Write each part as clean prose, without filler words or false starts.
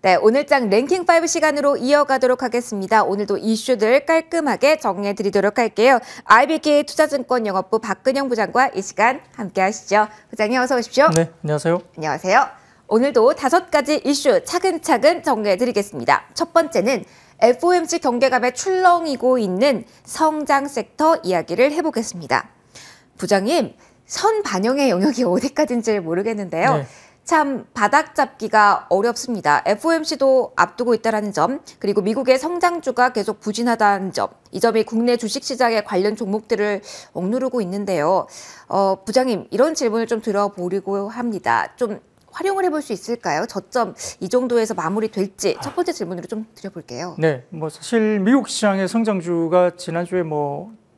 네, 오늘장 랭킹5 시간으로 이어가도록 하겠습니다. 오늘도 이슈들 깔끔하게 정리해드리도록 할게요. IBK 투자증권 영업부 박근영 부장과 이 시간 함께 하시죠. 부장님 어서 오십시오. 네, 안녕하세요. 안녕하세요. 오늘도 5가지 이슈 차근차근 정리해드리겠습니다. 첫 번째는 FOMC 경계감에 출렁이고 있는 성장 섹터 이야기를 해보겠습니다. 부장님, 선 반영의 영역이 어디까지인지 모르겠는데요. 네. 참 바닥 잡기가 어렵습니다. FOMC도 앞두고 있다는 점, 그리고 미국의 성장주가 계속 부진하다는 점, 이 점이 국내 주식시장의 관련 종목들을 억누르고 있는데요. 부장님, 이런 질문을 좀 들어보려고 합니다. 좀 활용을 해볼 수 있을까요? 저점 이 정도에서 마무리될지 첫 번째 질문으로 좀 드려볼게요. 네, 사실 미국 시장의 성장주가 지난주에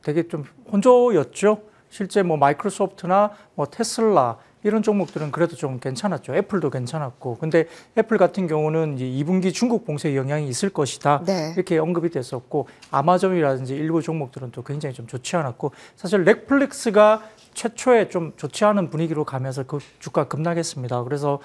되게 좀 혼조였죠. 실제 마이크로소프트나 테슬라 이런 종목들은 그래도 좀 괜찮았죠. 애플도 괜찮았고. 근데 애플 같은 경우는 이제 2분기 중국 봉쇄 영향이 있을 것이다. 네. 이렇게 언급이 됐었고, 아마존이라든지 일부 종목들은 또 굉장히 좀 좋지 않았고, 사실 넷플릭스가 최초에 좀 좋지 않은 분위기로 가면서 그 주가 급락했습니다. 그래서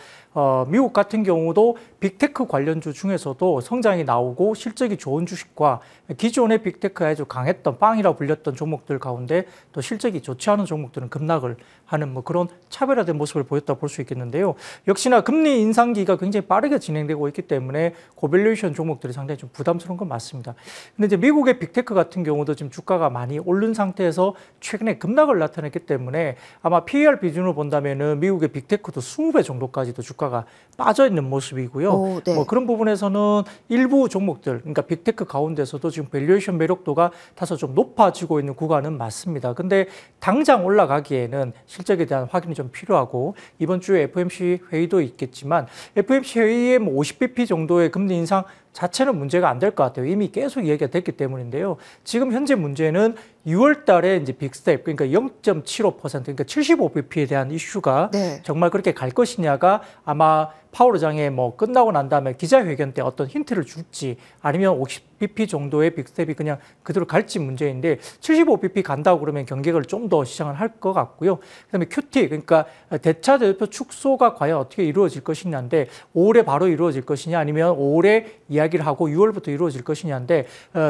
미국 같은 경우도 빅테크 관련주 중에서도 성장이 나오고 실적이 좋은 주식과 기존의 빅테크에 아주 강했던 빵이라 불렸던 종목들 가운데 또 실적이 좋지 않은 종목들은 급락을 하는 그런 차별화된 모습을 보였다 볼 수 있겠는데요. 역시나 금리 인상기가 굉장히 빠르게 진행되고 있기 때문에 고밸류에이션 종목들이 상당히 좀 부담스러운 건 맞습니다. 근데 이제 미국의 빅테크 같은 경우도 지금 주가가 많이 오른 상태에서 최근에 급락을 나타냈기 때문에 아마 PER 비중으로 본다면은 미국의 빅테크도 20배 정도까지도 주가가 빠져 있는 모습이고요. 오, 네. 그런 부분에서는 일부 종목들, 그러니까 빅테크 가운데서도 지금 밸류에이션 매력도가 다소 좀 높아지고 있는 구간은 맞습니다. 근데 당장 올라가기에는 실적에 대한 확인이 좀 필요하고, 이번 주에 FOMC 회의도 있겠지만 FOMC 회의에 50bp 정도의 금리 인상 자체는 문제가 안 될 것 같아요. 이미 계속 얘기가 됐기 때문인데요. 지금 현재 문제는 6월 달에 이제 빅스텝, 그러니까 0.75%, 그러니까 75bp에 대한 이슈가 네. 정말 그렇게 갈 것이냐가 아마 파월 의장이 끝나고 난 다음에 기자회견 때 어떤 힌트를 줄지, 아니면 50bp 정도의 빅스텝이 그냥 그대로 갈지 문제인데, 75bp 간다고 그러면 경계를 좀 더 시장을 할 것 같고요. 그다음에 QT, 그러니까 대차 대표 축소가 과연 어떻게 이루어질 것이냐인데, 5월에 바로 이루어질 것이냐, 아니면 5월에 이야기를 하고 6월부터 이루어질 것이냐인데,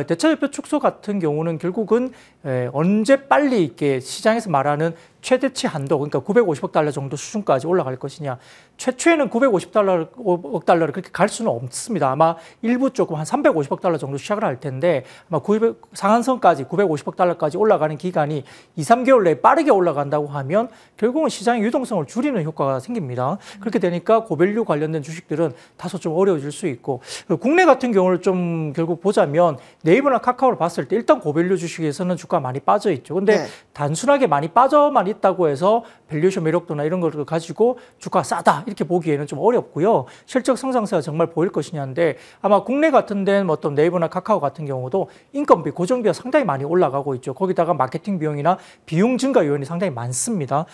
대차 대표 축소 같은 경우는 결국은 언제 빨리 이렇게 시장에서 말하는 최대치 한도, 그러니까 950억 달러 정도 수준까지 올라갈 것이냐. 최초에는 950억 달러를 그렇게 갈 수는 없습니다. 아마 일부 조금 한 350억 달러 정도 시작을 할 텐데, 아마 상한선까지 950억 달러까지 올라가는 기간이 2, 3개월 내에 빠르게 올라간다고 하면 결국은 시장의 유동성을 줄이는 효과가 생깁니다. 그렇게 되니까 고밸류 관련된 주식들은 다소 좀 어려워질 수 있고, 국내 같은 경우를 좀 결국 보자면 네이버나 카카오를 봤을 때 일단 고밸류 주식에서는 주가 많이 빠져 있죠. 근데 네. 단순하게 많이 빠져만 있다고 해서 밸류에이션 매력도나 이런 걸 가지고 주가가 싸다 이렇게 보기에는 좀 어렵고요. 실적 성장세가 정말 보일 것이냐인데, 아마 국내 같은 데는 어떤 네이버나 카카오 같은 경우도 인건비, 고정비가 상당히 많이 올라가고 있죠. 거기다가 마케팅 비용이나 비용 증가 요인이 상당히 많습니다.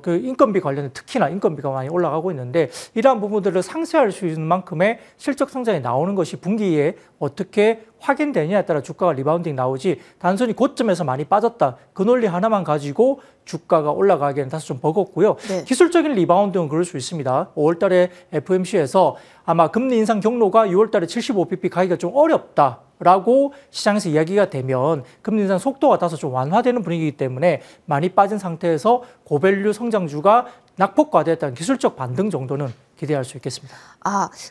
그 인건비 관련해 특히나 인건비가 많이 올라가고 있는데, 이러한 부분들을 상쇄할 수 있는 만큼의 실적 성장이 나오는 것이 분기에 어떻게 확인되냐에 따라 주가가 리바운딩 나오지, 단순히 고점에서 많이 빠졌다 그 논리 하나만 가지고 주가가 올라가기에는 다소 좀 버겁고요. 네. 기술적인 리바운드는 그럴 수 있습니다. 5월 달에 FOMC에서 아마 금리 인상 경로가 6월 달에 75bp 가기가 좀 어렵다라고 시장에서 이야기가 되면 금리 인상 속도가 다소 좀 완화되는 분위기이기 때문에 많이 빠진 상태에서 고밸류 성장주가 낙폭과대했다는 기술적 반등 정도는 기대할 수 있겠습니다.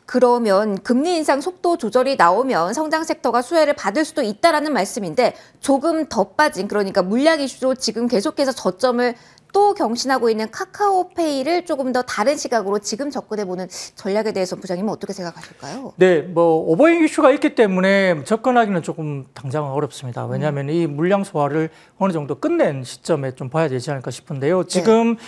그러면 금리 인상 속도 조절이 나오면 성장 섹터가 수혜를 받을 수도 있다라는 말씀인데, 조금 더 빠진, 그러니까 물량 이슈로 지금 계속해서 저점을 또 경신하고 있는 카카오페이를 조금 더 다른 시각으로 지금 접근해보는 전략에 대해서 부장님은 어떻게 생각하실까요? 네, 오버행 이슈가 있기 때문에 접근하기는 조금 당장은 어렵습니다. 왜냐하면 이 물량 소화를 어느 정도 끝낸 시점에 좀 봐야 되지 않을까 싶은데요. 지금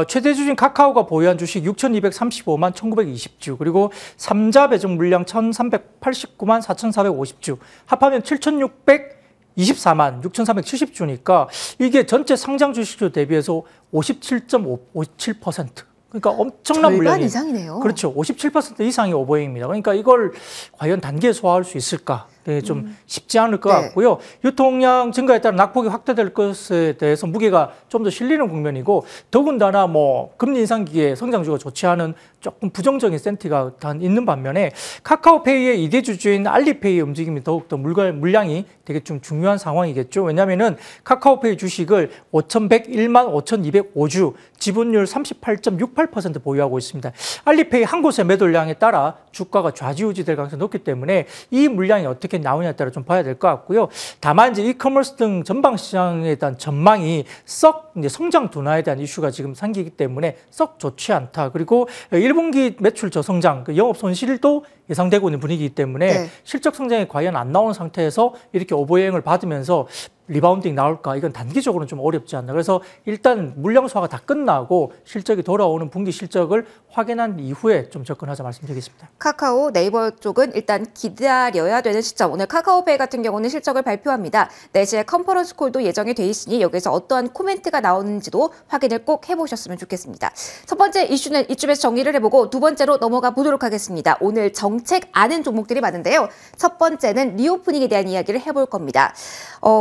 최대 주주인 카카오가 보유한 주식 6,235만 1,920주, 그리고 3자 배정 물량 1,389만 4,450주, 합하면 7,624만 6,370주니까 이게 전체 상장 주식수 대비해서 57.57%. 그러니까 엄청난 절반 물량이 이상이네요. 그렇죠. 57% 이상이 오버행입니다. 그러니까 이걸 과연 단기에 소화할 수 있을까? 네, 좀 쉽지 않을 것 네. 같고요. 유통량 증가에 따라 낙폭이 확대될 것에 대해서 무게가 좀 더 실리는 국면이고 더군다나 뭐 금리 인상기에 성장주가 좋지 않은 조금 부정적인 센티가 있는 반면에 카카오페이의 이대 주주인 알리페이의 움직임이 더욱더 물량이 되게 좀 중요한 상황이겠죠. 왜냐하면은 카카오페이 주식을 5,101만 5,205주, 지분율 38.68% 보유하고 있습니다. 알리페이 한 곳의 매도량에 따라 주가가 좌지우지 될 가능성이 높기 때문에 이 물량이 어떻게 나오냐에 따라 좀 봐야 될 것 같고요. 다만 이제 이커머스 등 전방 시장에 대한 전망이 썩 이제 성장 둔화에 대한 이슈가 지금 생기기 때문에 썩 좋지 않다. 그리고 1분기 매출 저성장, 영업 손실도 예상되고 있는 분위기이기 때문에 네. 실적 성장이 과연 안 나오는 상태에서 이렇게 오버행을 받으면서 리바운딩 나올까? 이건 단기적으로는 좀 어렵지 않나. 그래서 일단 물량 소화가 다 끝나고 실적이 돌아오는 분기 실적을 확인한 이후에 좀 접근하자 말씀드리겠습니다. 카카오, 네이버 쪽은 일단 기다려야 되는 시점. 오늘 카카오페이 같은 경우는 실적을 발표합니다. 4시에 컨퍼런스 콜도 예정이 돼 있으니 여기서 어떠한 코멘트가 나오는지도 확인을 꼭 해보셨으면 좋겠습니다. 첫 번째 이슈는 이쯤에서 정리를 해보고 두 번째로 넘어가 보도록 하겠습니다. 오늘 정책 아는 종목들이 많은데요. 첫 번째는 리오프닝에 대한 이야기를 해볼 겁니다.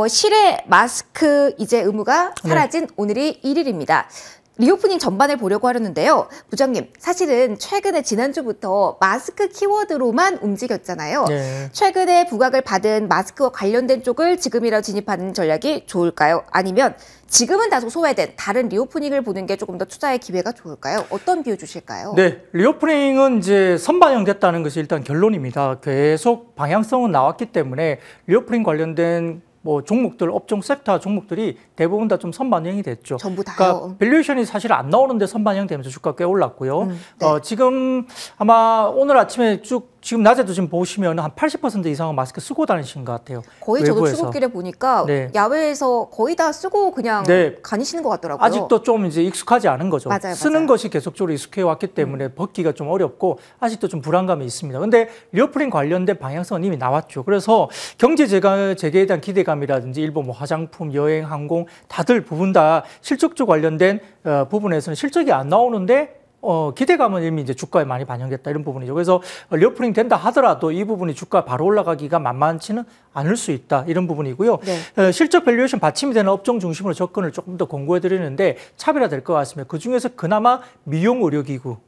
실외 마스크 이제 의무가 사라진 오늘이 1일입니다. 리오프닝 전반을 보려고 하려는데요. 부장님, 사실은 최근에 지난주부터 마스크 키워드로만 움직였잖아요. 네. 최근에 부각을 받은 마스크와 관련된 쪽을 지금이라도 진입하는 전략이 좋을까요? 아니면 지금은 다소 소외된 다른 리오프닝을 보는 게 조금 더 투자의 기회가 좋을까요? 어떤 비유 주실까요? 네, 리오프닝은 이제 선반영됐다는 것이 일단 결론입니다. 계속 방향성은 나왔기 때문에 리오프닝 관련된 뭐 종목들, 업종 섹터 종목들이 대부분 다 좀 선반영이 됐죠. 전부 다요? 그러니까 밸류에이션이 사실 안 나오는데 선반영되면서 주가 꽤 올랐고요. 네. 지금 아마 오늘 아침에 쭉 지금 낮에도 지금 보시면 한 80% 이상은 마스크 쓰고 다니신 것 같아요. 거의 저도 외부에서. 출근길에 보니까 네. 야외에서 거의 다 쓰고 그냥 네. 가시는 것 같더라고요. 아직도 좀 이제 익숙하지 않은 거죠. 맞아요, 쓰는 맞아요. 것이 계속적으로 익숙해 왔기 때문에 벗기가 좀 어렵고 아직도 좀 불안감이 있습니다. 근데 리오프닝 관련된 방향성은 이미 나왔죠. 그래서 경제 재개에 대한 기대감이라든지 일본 뭐 화장품, 여행, 항공 다들 부분 다 실적주 관련된 부분에서는 실적이 안 나오는데 기대감은 이미 이제 주가에 많이 반영됐다 이런 부분이죠. 그래서 리오프닝 된다 하더라도 이 부분이 주가 바로 올라가기가 만만치는 않을 수 있다 이런 부분이고요. 네. 실적 밸류에이션 받침이 되는 업종 중심으로 접근을 조금 더 권고해 드리는데 차별화될 것 같습니다. 그 중에서 그나마 미용 의료기구.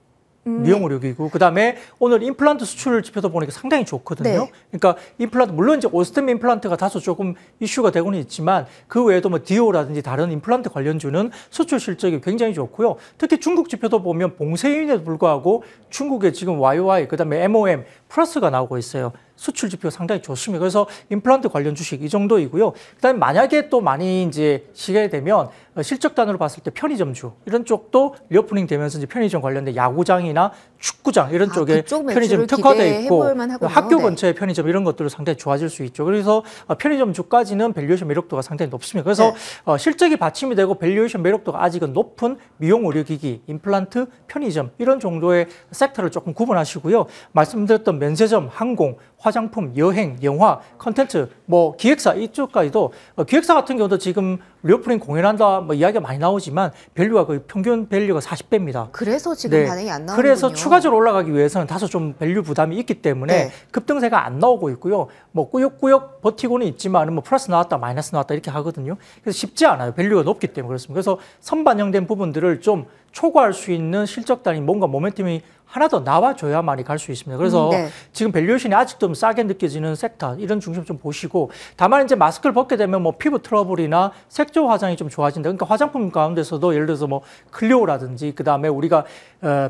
미용 의료기구. 그다음에 오늘 임플란트 수출 지표도 보니까 상당히 좋거든요. 네. 그러니까 임플란트 물론 이제 오스템 임플란트가 다소 조금 이슈가 되고는 있지만 그 외에도 뭐 디오라든지 다른 임플란트 관련주는 수출 실적이 굉장히 좋고요. 특히 중국 지표도 보면 봉쇄인에도 불구하고 중국에 지금 YOY 그다음에 MOM 플러스가 나오고 있어요. 수출 지표 상당히 좋습니다. 그래서 임플란트 관련 주식 이 정도이고요. 그다음에 만약에 또 많이 이제 시간이 되면 실적단으로 봤을 때 편의점주 이런 쪽도 리오프닝 되면서 이제 편의점 관련된 야구장이나 축구장 이런 쪽에 그쪽 편의점 매출을 특화돼 있고 기대해볼 만하군요. 학교 네. 근처에 편의점 이런 것들도 상당히 좋아질 수 있죠. 그래서 편의점주까지는 밸류에이션 매력도가 상당히 높습니다. 그래서 실적이 받침이 되고 밸류에이션 매력도가 아직은 높은 미용 의료기기, 임플란트, 편의점 이런 정도의 섹터를 조금 구분하시고요. 말씀드렸던 면세점, 항공, 화장품, 여행, 영화, 컨텐츠, 뭐 기획사 이쪽까지도 기획사 같은 경우도 지금 리오프닝 공연한다 뭐 이야기가 많이 나오지만 밸류가 거의 평균 밸류가 40배입니다. 그래서 지금 반응이 안 나오는군요. 그래서 추가적으로 올라가기 위해서는 다소 좀 밸류 부담이 있기 때문에 네. 급등세가 안 나오고 있고요. 뭐 꾸역꾸역 버티고는 있지만 뭐 플러스 나왔다 마이너스 나왔다 이렇게 하거든요. 그래서 쉽지 않아요. 밸류가 높기 때문에 그렇습니다. 그래서 선반영된 부분들을 좀 초과할 수 있는 실적단이 뭔가 모멘텀이 하나 더 나와줘야만이 갈 수 있습니다. 그래서 네. 지금 밸류에이션이 아직도 좀 싸게 느껴지는 섹터 이런 중심 좀 보시고 다만 이제 마스크를 벗게 되면 뭐 피부 트러블이나 색조 화장이 좀 좋아진다. 그러니까 화장품 가운데서도 예를 들어서 뭐 클리오라든지 그다음에 우리가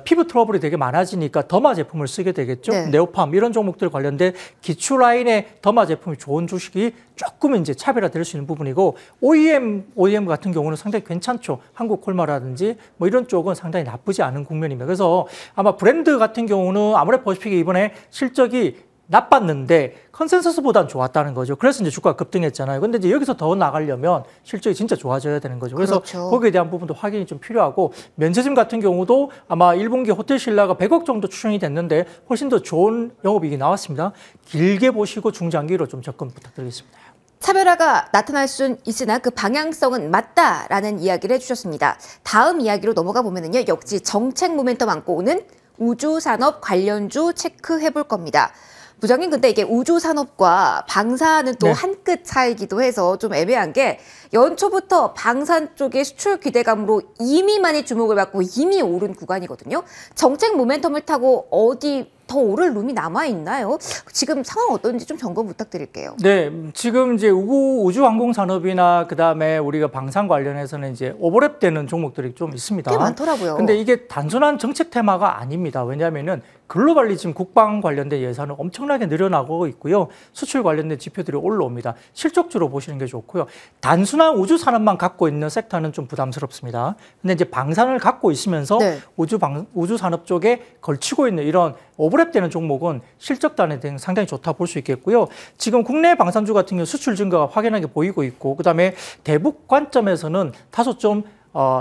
피부 트러블이 되게 많아지니까 더마 제품을 쓰게 되겠죠. 네. 네오팜 이런 종목들 관련된 기초 라인의 더마 제품이 좋은 주식이 조금 이제 차별화될 수 있는 부분이고 OEM 같은 경우는 상당히 괜찮죠. 한국 콜마라든지 뭐 이런 쪽은 상당히 나쁘지 않은 국면입니다. 그래서 아마 브랜드 같은 경우는 아무래도 보시기에 이번에 실적이 나빴는데 컨센서스보다는 좋았다는 거죠. 그래서 이제 주가가 급등했잖아요. 근데 이제 여기서 더 나가려면 실적이 진짜 좋아져야 되는 거죠. 그래서 그렇죠. 거기에 대한 부분도 확인이 좀 필요하고 면세점 같은 경우도 아마 1분기 호텔 신라가 100억 정도 추정이 됐는데 훨씬 더 좋은 영업이익이 나왔습니다. 길게 보시고 중장기로 좀 접근 부탁드리겠습니다. 차별화가 나타날 수는 있으나 그 방향성은 맞다라는 이야기를 해주셨습니다. 다음 이야기로 넘어가 보면은요, 역시 정책 모멘텀 안고 오는 우주산업 관련주 체크해 볼 겁니다. 부장님, 근데 이게 우주 산업과 방사는 또 네. 한 끗 차이기도 해서 좀 애매한 게 연초부터 방산 쪽의 수출 기대감으로 이미 많이 주목을 받고 이미 오른 구간이거든요. 정책 모멘텀을 타고 어디 더 오를 룸이 남아 있나요? 지금 상황 어떤지 좀 점검 부탁드릴게요. 네, 지금 이제 우주항공 산업이나 그다음에 우리가 방산 관련해서는 이제 오버랩되는 종목들이 좀 있습니다. 꽤 많더라고요. 근데 이게 단순한 정책 테마가 아닙니다. 왜냐하면은 글로벌리 지금 국방 관련된 예산은 엄청나게 늘어나고 있고요. 수출 관련된 지표들이 올라옵니다. 실적주로 보시는 게 좋고요. 단순한 우주 산업만 갖고 있는 섹터는 좀 부담스럽습니다. 근데 이제 방산을 갖고 있으면서 네. 우주 산업 쪽에 걸치고 있는 이런 오버랩되는 종목은 실적 단에 대해 상당히 좋다 볼 수 있겠고요. 지금 국내 방산주 같은 경우 수출 증가가 확연하게 보이고 있고, 그다음에 대북 관점에서는 다소 좀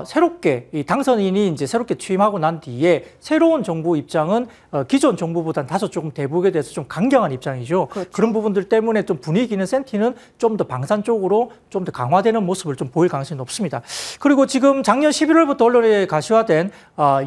새롭게 이 당선인이 이제 새롭게 취임하고 난 뒤에 새로운 정부 입장은 기존 정부보다는 다소 조금 대북에 대해서 좀 강경한 입장이죠. 그렇죠. 그런 부분들 때문에 좀 분위기는 센티는 좀 더 방산 쪽으로 좀 더 강화되는 모습을 좀 보일 가능성이 높습니다. 그리고 지금 작년 11월부터 언론에 가시화된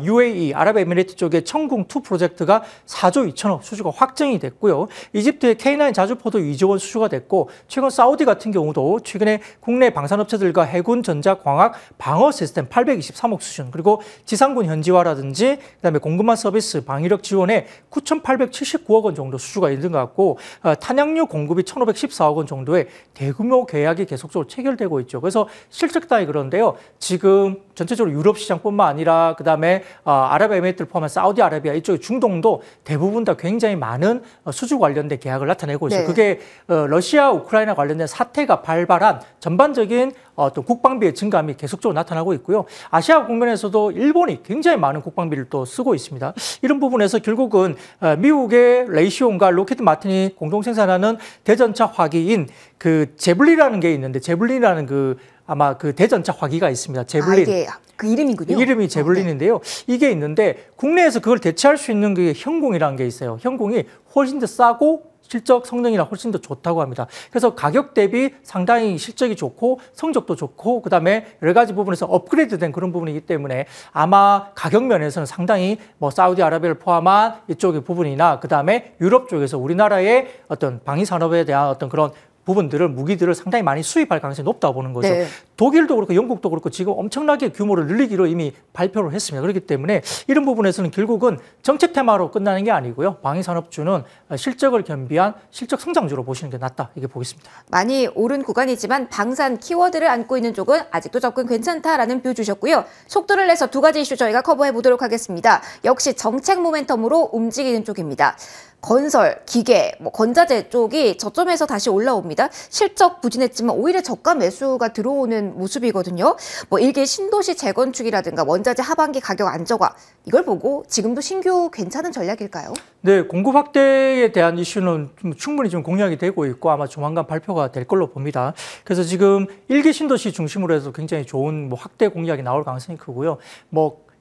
UAE 아랍에미리트 쪽의 청궁2 프로젝트가 4조 2천억 수주가 확정이 됐고요. 이집트의 K9 자주포도 2조 원 수주가 됐고, 최근 사우디 같은 경우도 최근에 국내 방산업체들과 해군, 전자, 광학, 방어 시스템 823억 수준, 그리고 지상군 현지화라든지 그다음에 공급망 서비스, 방위력 지원에 9,879억 원 정도 수주가 있는 것 같고, 탄약류 공급이 1,514억 원 정도의 대규모 계약이 계속적으로 체결되고 있죠. 그래서 실적 따위 그런데요. 지금 전체적으로 유럽 시장뿐만 아니라 그다음에 아랍에미리트를 포함한 사우디아라비아 이쪽 중동도 대부분 다 굉장히 많은 수주 관련된 계약을 나타내고 있어요. 네. 그게 러시아, 우크라이나 관련된 사태가 발발한 전반적인 또 국방비의 증감이 계속적으로 나타나고 있고요. 아시아 국면에서도 일본이 굉장히 많은 국방비를 또 쓰고 있습니다. 이런 부분에서 결국은 미국의 레이시온과 로켓 마틴이 공동 생산하는 대전차 화기인 그 제블리라는 게 있는데, 제블리라는 아마 그 대전차 화기가 있습니다. 제블린. 이게 그 이름이군요. 이름이 제블린인데요. 이게 있는데 국내에서 그걸 대체할 수 있는 게 현공이라는 게 있어요. 현공이 훨씬 더 싸고 실적 성능이나 훨씬 더 좋다고 합니다. 그래서 가격 대비 상당히 실적이 좋고 성적도 좋고 그다음에 여러 가지 부분에서 업그레이드된 그런 부분이기 때문에 아마 가격 면에서는 상당히 뭐 사우디아라비아를 포함한 이쪽의 부분이나 그다음에 유럽 쪽에서 우리나라의 어떤 방위 산업에 대한 어떤 그런 부분들을 무기들을 상당히 많이 수입할 가능성이 높다고 보는 거죠. 네. 독일도 그렇고 영국도 그렇고 지금 엄청나게 규모를 늘리기로 이미 발표를 했습니다. 그렇기 때문에 이런 부분에서는 결국은 정책 테마로 끝나는 게 아니고요. 방위산업주는 실적을 겸비한 실적 성장주로 보시는 게 낫다. 이게 보겠습니다. 많이 오른 구간이지만 방산 키워드를 안고 있는 쪽은 아직도 접근 괜찮다라는 뷰 주셨고요. 속도를 내서 두 가지 이슈 저희가 커버해 보도록 하겠습니다. 역시 정책 모멘텀으로 움직이는 쪽입니다. 건설, 기계, 건자재 쪽이 저점에서 다시 올라옵니다. 실적 부진했지만 오히려 저가 매수가 들어오는 모습이거든요. 일개 신도시 재건축이라든가 원자재 하반기 가격 안정화, 이걸 보고 지금도 신규 괜찮은 전략일까요? 네, 공급 확대에 대한 이슈는 충분히 좀 공략이 되고 있고 아마 조만간 발표가 될 걸로 봅니다. 그래서 지금 일개 신도시 중심으로 해서 굉장히 좋은 확대 공략이 나올 가능성이 크고요.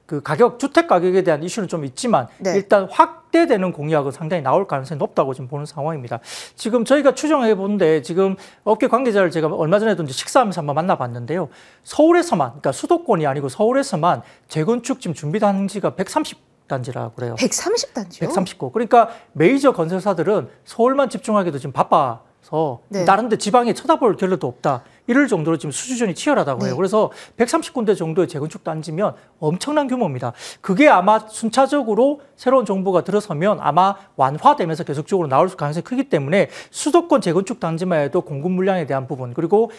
그 주택 가격에 대한 이슈는 좀 있지만 네. 일단 확대되는 공약은 상당히 나올 가능성이 높다고 지금 보는 상황입니다. 지금 저희가 추정해 보는데 지금 업계 관계자를 제가 얼마 전에도 이제 식사하면서 한번 만나봤는데요. 서울에서만, 그러니까 수도권이 아니고 서울에서만 재건축 지금 준비 단지가 130단지라고 그래요. 130단지요? 130곳. 그러니까 메이저 건설사들은 서울만 집중하기도 지금 바빠서 네. 다른 데 지방에 쳐다볼 겨를도 없다. 이럴 정도로 지금 수주전이 치열하다고 해요. 네. 그래서 130군데 정도의 재건축 단지면 엄청난 규모입니다. 그게 아마 순차적으로 새로운 정부가 들어서면 아마 완화되면서 계속적으로 나올 가능성이 크기 때문에 수도권 재건축 단지만 해도 공급 물량에 대한 부분, 그리고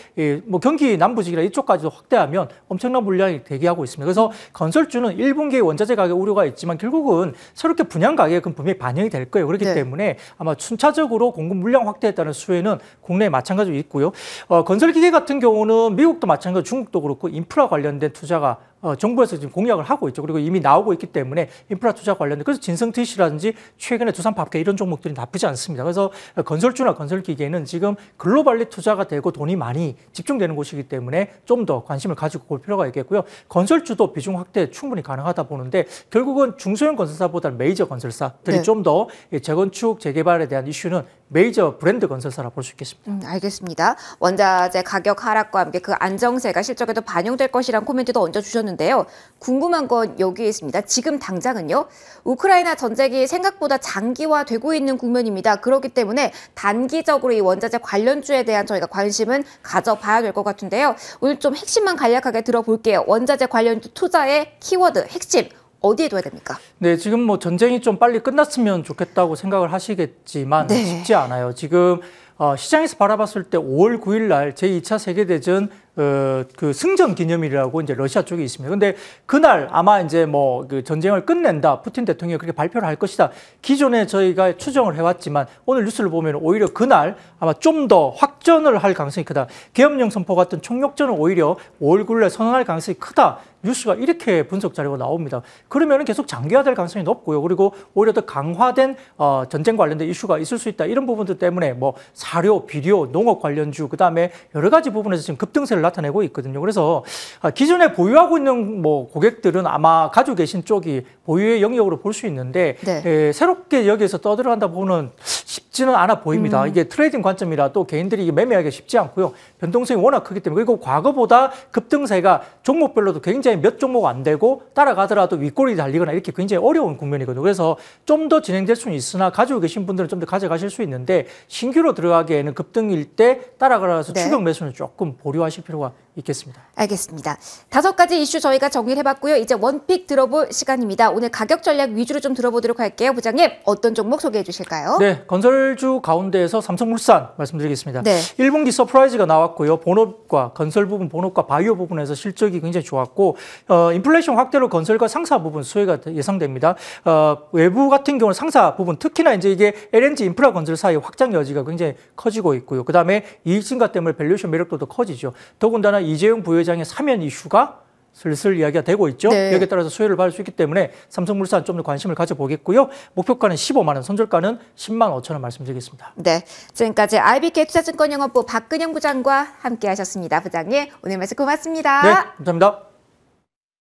경기 남부지기나 이쪽까지도 확대하면 엄청난 물량이 대기하고 있습니다. 그래서 건설주는 1분기에 원자재 가격 우려가 있지만 결국은 새롭게 분양 가격은 분명히 반영이 될 거예요. 그렇기 네. 때문에 아마 순차적으로 공급 물량 확대에 따른 수혜는 국내에 마찬가지로 있고요. 건설기계 같은 경우는 미국도 마찬가지로 중국도 그렇고 인프라 관련된 투자가 정부에서 지금 공약을 하고 있죠. 그리고 이미 나오고 있기 때문에 인프라 투자 관련된, 그래서 진성TC라든지 최근에 두산밥개 이런 종목들이 나쁘지 않습니다. 그래서 건설주나 건설기계는 지금 글로벌리 투자가 되고 돈이 많이 집중되는 곳이기 때문에 좀 더 관심을 가지고 볼 필요가 있겠고요. 건설주도 비중 확대 충분히 가능하다 보는데 결국은 중소형 건설사보다는 메이저 건설사들이 네. 좀 더 재건축, 재개발에 대한 이슈는 메이저 브랜드 건설사라 볼 수 있겠습니다. 알겠습니다. 원자재 가격 하락과 함께 그 안정세가 실적에도 반영될 것이란 코멘트도 얹어주셨는데요. 궁금한 건 여기에 있습니다. 지금 당장은요. 우크라이나 전쟁이 생각보다 장기화되고 있는 국면입니다. 그렇기 때문에 단기적으로 이 원자재 관련주에 대한 저희가 관심은 가져봐야 될 것 같은데요. 오늘 좀 핵심만 간략하게 들어볼게요. 원자재 관련주 투자의 키워드, 핵심. 어디에 둬야 됩니까? 네, 지금 뭐 전쟁이 좀 빨리 끝났으면 좋겠다고 생각을 하시겠지만 네. 쉽지 않아요. 지금 시장에서 바라봤을 때 5월 9일 날 제2차 세계대전 그 승전 기념일이라고 이제 러시아 쪽에 있습니다. 근데 그날 아마 이제 뭐 그 전쟁을 끝낸다, 푸틴 대통령이 그렇게 발표를 할 것이다. 기존에 저희가 추정을 해왔지만 오늘 뉴스를 보면 오히려 그날 아마 좀 더 확전을 할 가능성이 크다. 계엄령 선포 같은 총력전을 오히려 5월 9일 날 선언할 가능성이 크다. 뉴스가 이렇게 분석 자료가 나옵니다. 그러면 계속 장기화될 가능성이 높고요. 그리고 오히려 더 강화된 전쟁 관련된 이슈가 있을 수 있다. 이런 부분들 때문에 뭐 사료, 비료, 농업 관련주, 그다음에 여러 가지 부분에서 지금 급등세를 나타내고 있거든요. 그래서 기존에 보유하고 있는 뭐 고객들은 아마 가지고 계신 쪽이 보유의 영역으로 볼 수 있는데 네. 새롭게 여기에서 떠들어간다 보면 쉽지는 않아 보입니다. 이게 트레이딩 관점이라도 개인들이 이게 매매하기 쉽지 않고요. 변동성이 워낙 크기 때문에 그리고 과거보다 급등세가 종목별로도 굉장히 몇 종목 안 되고 따라가더라도 윗골이 달리거나 이렇게 굉장히 어려운 국면이거든요. 그래서 좀 더 진행될 수는 있으나 가지고 계신 분들은 좀 더 가져가실 수 있는데 신규로 들어가기에는 급등일 때 따라가서 네. 추격 매수는 조금 보류하실 필요가 있겠습니다. 알겠습니다. 5가지 이슈 저희가 정리를 해봤고요. 이제 원픽 들어볼 시간입니다. 오늘 가격 전략 위주로 좀 들어보도록 할게요. 부장님, 어떤 종목 소개해 주실까요? 네, 건설주 가운데에서 삼성물산 말씀드리겠습니다. 네. 1분기 서프라이즈가 나왔고요. 본업과 건설 부분, 본업과 바이오 부분에서 실적이 굉장히 좋았고 인플레이션 확대로 건설과 상사 부분 수혜가 예상됩니다. 외부 같은 경우는 상사 부분, 특히나 이제 이게 LNG 인프라 건설 사이 확장 여지가 굉장히 커지고 있고요. 그 다음에 이익 증가 때문에 밸류에이션 매력도 더 커지죠. 더군다나 이재용 부회장의 사면 이슈가 슬슬 이야기가 되고 있죠. 네. 여기에 따라서 수혜를 받을 수 있기 때문에 삼성물산 좀 더 관심을 가져보겠고요. 목표가는 15만 원, 손절가는 10만 5천 원 말씀드리겠습니다. 네, 지금까지 RBK 투자증권영업부 박근영 부장과 함께하셨습니다. 부장님, 오늘 말씀 고맙습니다. 네, 감사합니다.